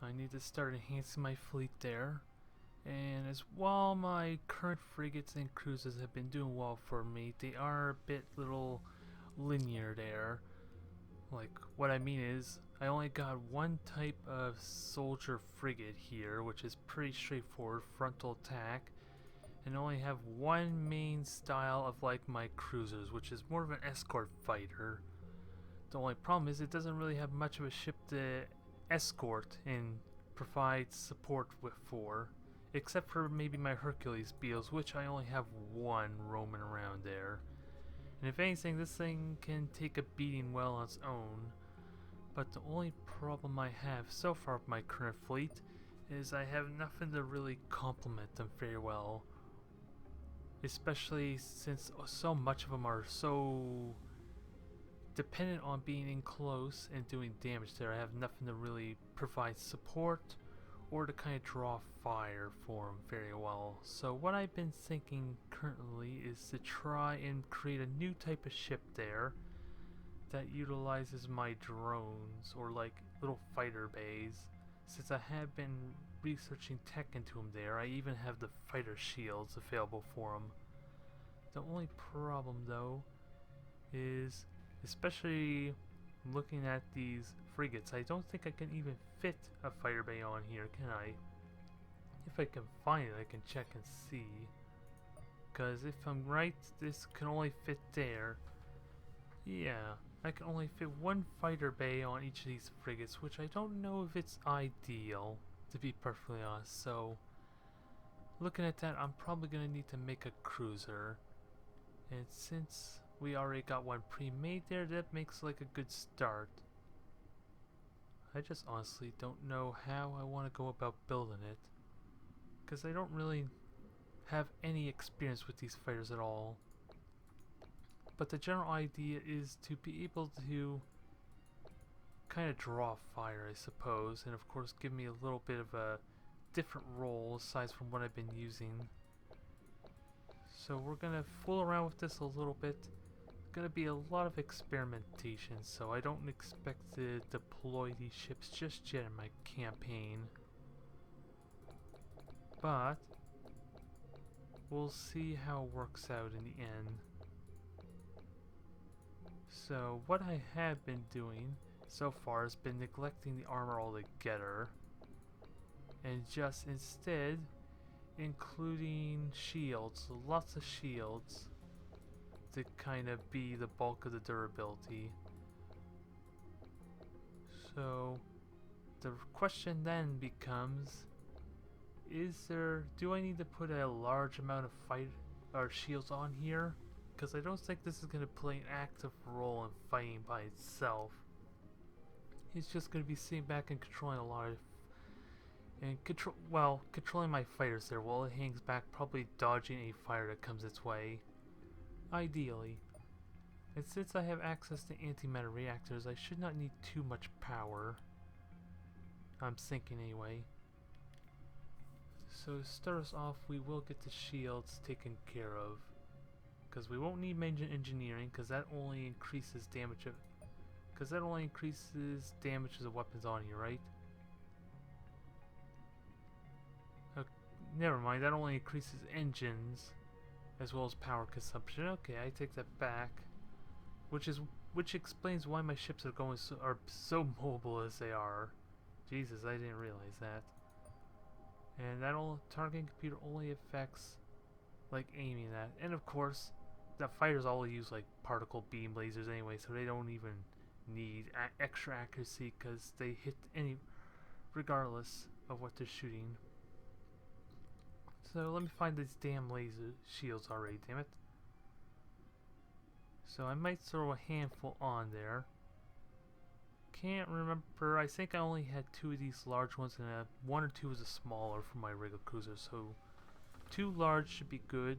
I need to start enhancing my fleet there. And as while my current frigates and cruisers have been doing well for me, they are a bit little linear there. Like, what I mean is, I only got one type of soldier frigate here, which is pretty straightforward, frontal attack, and only have one main style of like my cruisers, which is more of an escort fighter. The only problem is it doesn't really have much of a ship to escort and provide support for, except for maybe my Hercules Beetles, which I only have one roaming around there. And if anything, this thing can take a beating well on its own. But the only problem I have so far with my current fleet is I have nothing to really complement them very well. Especially since so much of them are so dependent on being in close and doing damage there. I have nothing to really provide support or to kind of draw fire for them very well. So what I've been thinking currently is to try and create a new type of ship there that utilizes my drones or like little fighter bays. Since I have been researching tech into them there, I even have the fighter shields available for them. The only problem though is, especially looking at these frigates, I don't think I can even fit a fighter bay on here, can I? If I can find it, I can check and see. Because if I'm right, this can only fit there. Yeah, I can only fit one fighter bay on each of these frigates, which I don't know if it's ideal, to be perfectly honest. So, looking at that, I'm probably going to need to make a cruiser. And since we already got one pre-made there, that makes like a good start. I just honestly don't know how I want to go about building it, because I don't really have any experience with these fighters at all. But the general idea is to be able to kind of draw fire, I suppose, and of course give me a little bit of a different role aside from what I've been using. So we're gonna fool around with this a little bit. Gonna be a lot of experimentation, so I don't expect to deploy these ships just yet in my campaign. But we'll see how it works out in the end. So what I have been doing so far has been neglecting the armor altogether, and just instead including shields, lots of shields, to kind of be the bulk of the durability. So the question then becomes, do I need to put a large amount of shields on here? Because I don't think this is going to play an active role in fighting by itself. It's just going to be sitting back and controlling a lot of controlling my fighters there while it hangs back, probably dodging a fire that comes its way. Ideally. And since I have access to antimatter reactors, I should not need too much power. I'm thinking anyway. So to start us off, we will get the shields taken care of. Because we won't need major engineering, because that only increases damage of... Because that only increases damage of weapons on you, right? Never mind, that only increases engines as well as power consumption. Okay, I take that back. Which explains why my ships are so mobile as they are. Jesus, I didn't realize that. And that targeting computer only affects like aiming at. And of course, the fighters all use like particle beam lasers anyway, so they don't even need extra accuracy because they hit any regardless of what they're shooting. So let me find these damn laser shields already, damn it. So I might throw a handful on there. Can't remember, I think I only had 2 of these large ones and 1 or 2 was a smaller for my regular cruiser, so 2 large should be good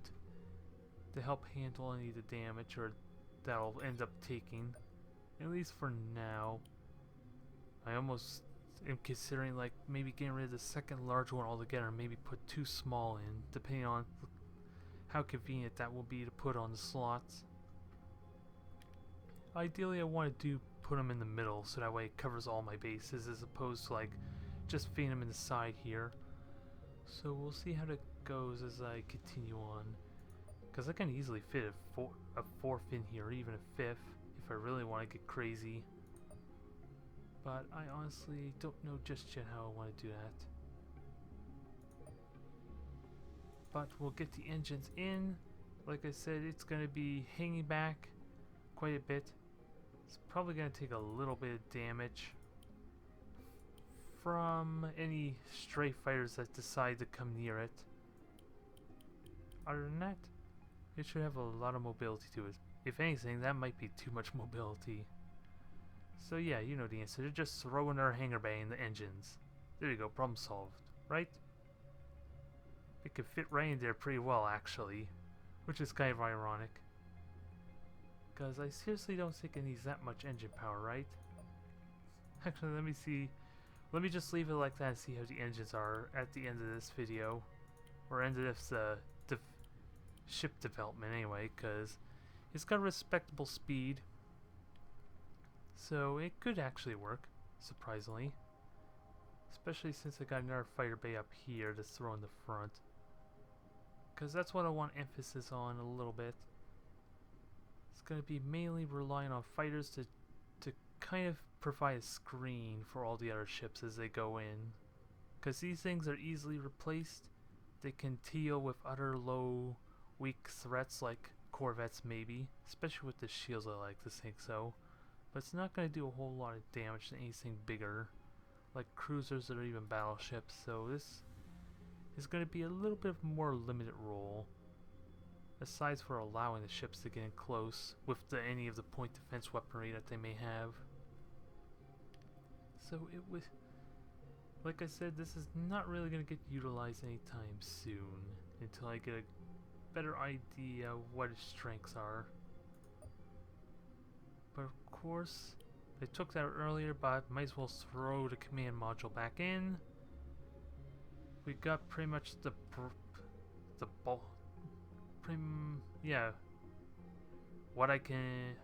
to help handle any of the damage or that'll end up taking, at least for now. I almost am considering like maybe getting rid of the second large one altogether and maybe put 2 small in, depending on how convenient that will be to put on the slots. Ideally I want to put them in the middle so that way it covers all my bases as opposed to like just feeding them in the side here. So we'll see how that goes as I continue on. Because I can easily fit a fourth in here, or even a fifth, if I really want to get crazy. But I honestly don't know just yet how I want to do that. But we'll get the engines in. Like I said, it's going to be hanging back quite a bit. It's probably going to take a little bit of damage from any stray fighters that decide to come near it. Other than that, it should have a lot of mobility to it. If anything, that might be too much mobility. So yeah, you know the answer. They're just throwing their hangar bay in the engines. There you go, problem solved, right? It could fit right in there pretty well, actually. Which is kind of ironic. Because I seriously don't think it needs that much engine power, right? Actually, let me see. Let me just leave it like that and see how the engines are at the end of this video. Or end of this ship development anyway, because it's got respectable speed. So it could actually work, surprisingly. Especially since I got another fighter bay up here to throw in the front. Because that's what I want emphasis on a little bit. It's going to be mainly relying on fighters to kind of provide a screen for all the other ships as they go in. Because these things are easily replaced. They can deal with other low, weak threats like corvettes maybe. Especially with the shields, I like to think so. But it's not going to do a whole lot of damage to anything bigger. Like cruisers or even battleships. So this is going to be a little bit more limited role. Aside for allowing the ships to get in close with any of the point defense weaponry that they may have. So it was, like I said, this is not really going to get utilized anytime soon until I get a better idea of what its strengths are. But of course, I took that earlier, but might as well throw the command module back in. We got pretty much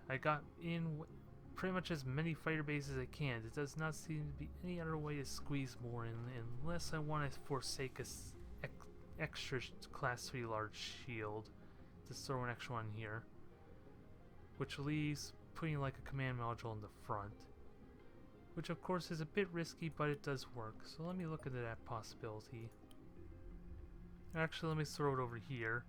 I got in pretty much as many fighter bases as I can. There does not seem to be any other way to squeeze more in unless I want to forsake a extra class 3 large shield to throw an extra one here, which leaves putting like a command module in the front, which of course is a bit risky, but it does work. So let me look into that possibility. Actually, let me throw it over here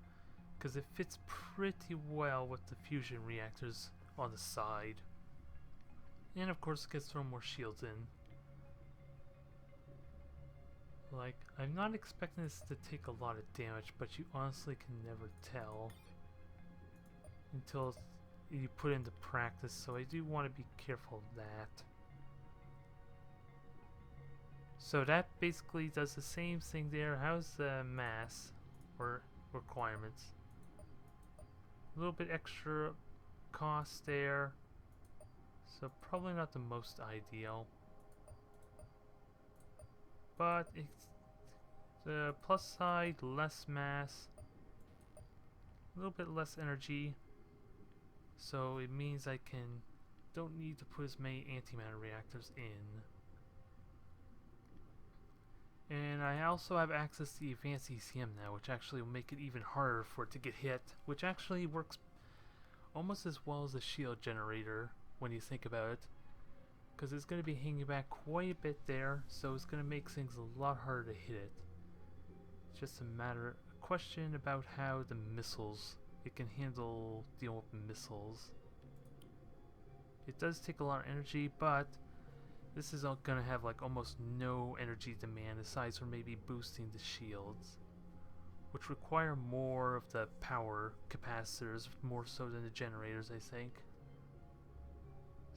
because it fits pretty well with the fusion reactors on the side. And of course it gets thrown more shields in. Like, I'm not expecting this to take a lot of damage, but you honestly can never tell until you put it into practice, so I do want to be careful of that. So that basically does the same thing there. How's the mass or requirements? A little bit extra cost there, so probably not the most ideal. But it's the plus side, less mass, a little bit less energy, so it means I don't need to put as many antimatter reactors in. And I also have access to the advanced ECM now, which actually will make it even harder for it to get hit, which actually works almost as well as a shield generator when you think about it, because it's going to be hanging back quite a bit there, so it's going to make things a lot harder to hit it. It's just a question about how the missiles, it can handle dealing with missiles. It does take a lot of energy, but this is going to have like almost no energy demand aside from maybe boosting the shields, which require more of the power capacitors, more so than the generators, I think.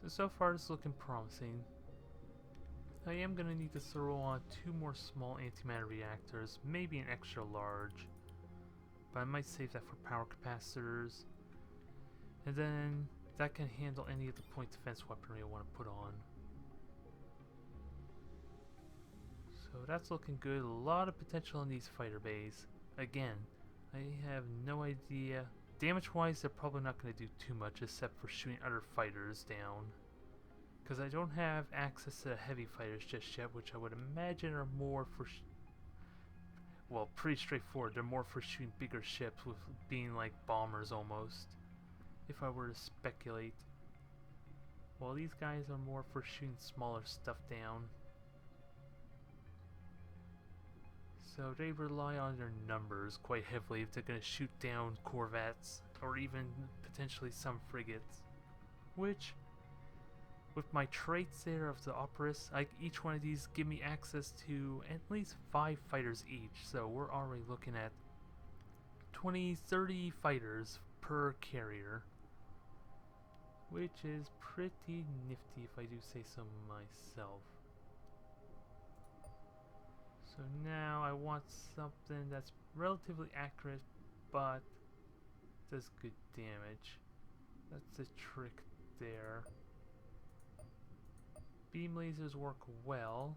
So far it's looking promising. I am going to need to throw on 2 more small antimatter reactors, maybe an extra large, but I might save that for power capacitors, and then that can handle any of the point defense weaponry I want to put on. So that's looking good. A lot of potential in these fighter bays. Again, I have no idea. Damage wise, they're probably not going to do too much except for shooting other fighters down, Because I don't have access to the heavy fighters just yet, which I would imagine are more for... well, pretty straightforward. They're more for shooting bigger ships with being like bombers almost. If I were to speculate. Well, these guys are more for shooting smaller stuff down. So they rely on their numbers quite heavily if they're going to shoot down corvettes or even potentially some frigates. Which, with my traits there of the Operas, each one of these give me access to at least 5 fighters each. So we're already looking at 20-30 fighters per carrier. Which is pretty nifty if I do say so myself. So now I want something that's relatively accurate, but does good damage. That's the trick there. Beam lasers work well.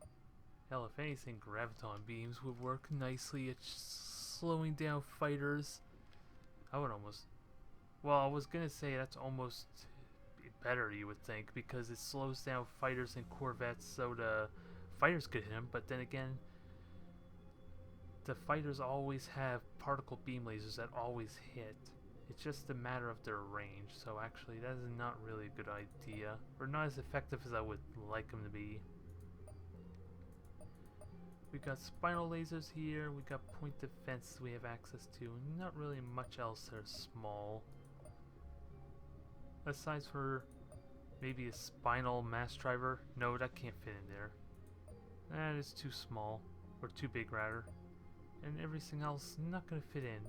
Hell, if anything, graviton beams would work nicely at slowing down fighters. I would almost... well, I was gonna say that's almost better, you would think, because it slows down fighters and corvettes so the fighters could hit them, but then again, the fighters always have particle beam lasers that always hit. It's just a matter of their range, so actually that is not really a good idea, or not as effective as I would like them to be. We got spinal lasers here, we got point defense we have access to, and not really much else that are small. Aside for maybe a spinal mass driver. No, that can't fit in there. That is too small, or too big rather. And everything else not gonna fit in.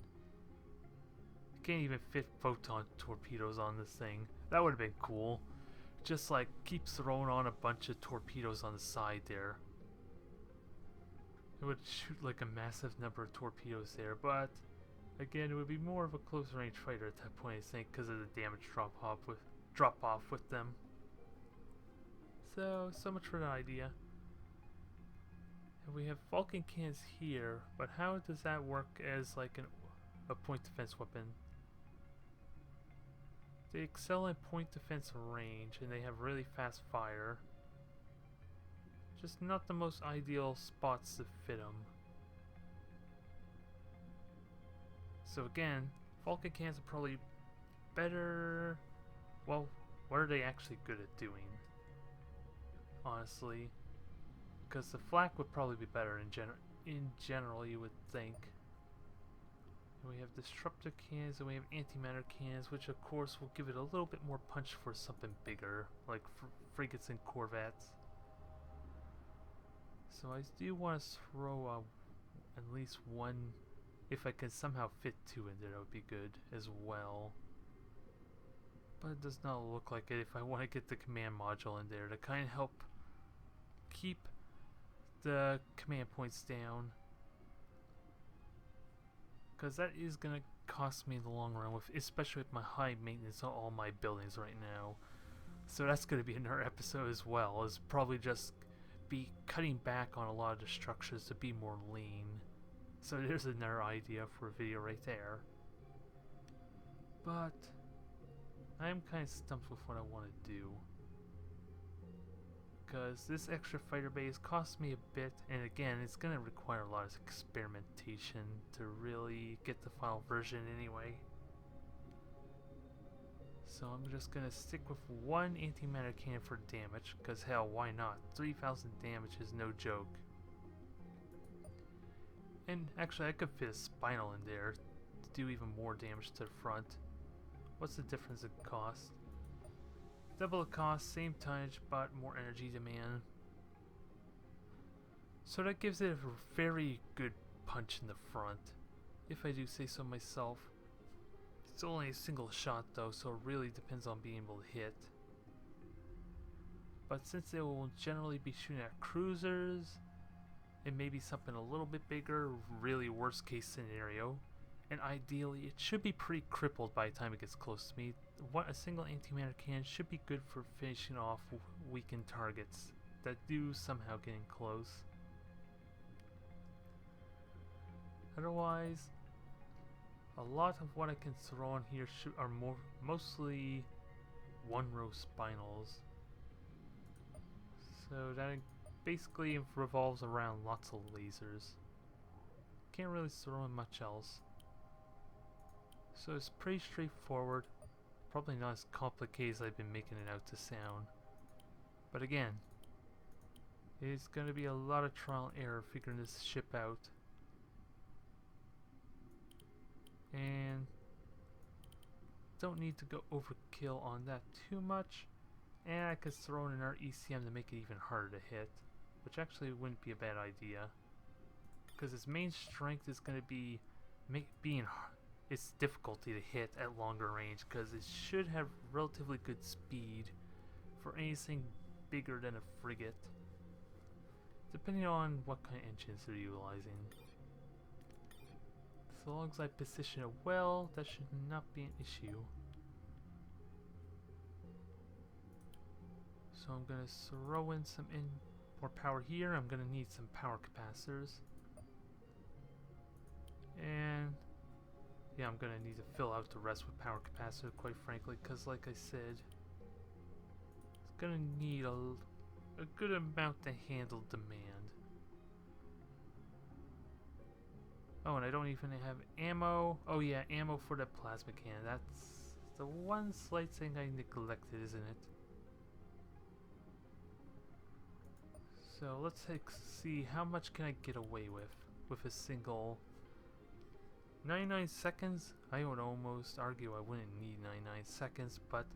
Can't even fit photon torpedoes on this thing. That would have been cool. Just like keep throwing on a bunch of torpedoes on the side there. It would shoot like a massive number of torpedoes there, but again, it would be more of a close range fighter at that point, I think, because of the damage drop off with them. So much for the idea. And we have Vulcan cannons here, but how does that work as like a point defense weapon? They excel in point defense range, and they have really fast fire. Just not the most ideal spots to fit them. So again, Vulcan cannons are probably better... well, what are they actually good at doing? Honestly. Because the flak would probably be better in general, you would think. And we have disruptor cannons and we have antimatter cannons, which of course will give it a little bit more punch for something bigger, like frigates and corvettes. So I do want to throw at least one... if I can somehow fit 2 in there, that would be good as well. But it does not look like it if I want to get the command module in there to kind of help keep the command points down. Because that is going to cost me in the long run, especially with my high maintenance on all my buildings right now. So that's going to be another episode as well, is probably just be cutting back on a lot of the structures to be more lean. So there's another idea for a video right there. But I'm kind of stumped with what I want to do. Because this extra fighter base costs me a bit, and again, it's going to require a lot of experimentation to really get the final version anyway. So I'm just going to stick with one antimatter cannon for damage, because hell, why not? 3,000 damage is no joke. And actually, I could fit a spinal in there to do even more damage to the front. What's the difference in cost? Double the cost, same tonnage, but more energy demand. So that gives it a very good punch in the front, if I do say so myself. It's only a single shot though, so it really depends on being able to hit. But since it will generally be shooting at cruisers, and maybe something a little bit bigger, really worst case scenario, and ideally it should be pretty crippled by the time it gets close to me. A single antimatter cannon should be good for finishing off weakened targets that do somehow get in close. Otherwise, a lot of what I can throw on here are mostly one row spinals. So that basically revolves around lots of lasers. Can't really throw in much else. So it's pretty straightforward. Probably not as complicated as I've been making it out to sound. But again, it's going to be a lot of trial and error figuring this ship out. And don't need to go overkill on that too much. And I could throw in our ECM to make it even harder to hit, which actually wouldn't be a bad idea. Because its main strength is going to be its difficulty to hit at longer range, because it should have relatively good speed for anything bigger than a frigate, depending on what kind of engines they're utilizing. So long as I position it well, that should not be an issue. So I'm going to throw in some more power here. I'm going to need some power capacitors. And yeah, I'm going to need to fill out the rest with power capacitors, quite frankly, because like I said, it's going to need a good amount to handle demand. Oh, and I don't even have ammo. Oh yeah, ammo for the plasma cannon. That's the one slight thing I neglected, isn't it? So let's see how much can I get away with a single 99 seconds. I would almost argue I wouldn't need 99 seconds, but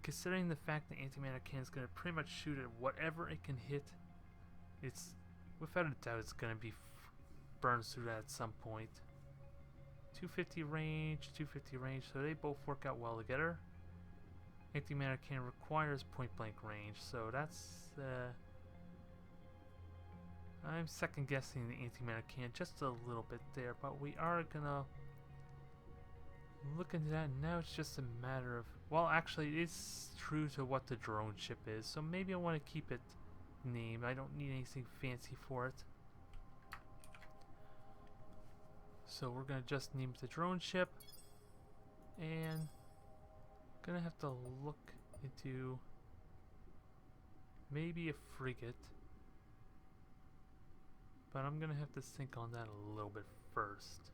considering the fact that antimatter cannon is going to pretty much shoot at whatever it can hit, it's without a doubt it's going to be burns through that at some point. 250 range, 250 range, so they both work out well together. Antimatter cannon requires point blank range, so that's I'm second guessing the antimatter cannon just a little bit there, but we are gonna look into that. Now it's just a matter of, well, actually it's true to what the drone ship is, so maybe I want to keep it named. I don't need anything fancy for it. So we're gonna just name the drone ship, and gonna have to look into maybe a frigate, but I'm gonna have to think on that a little bit first.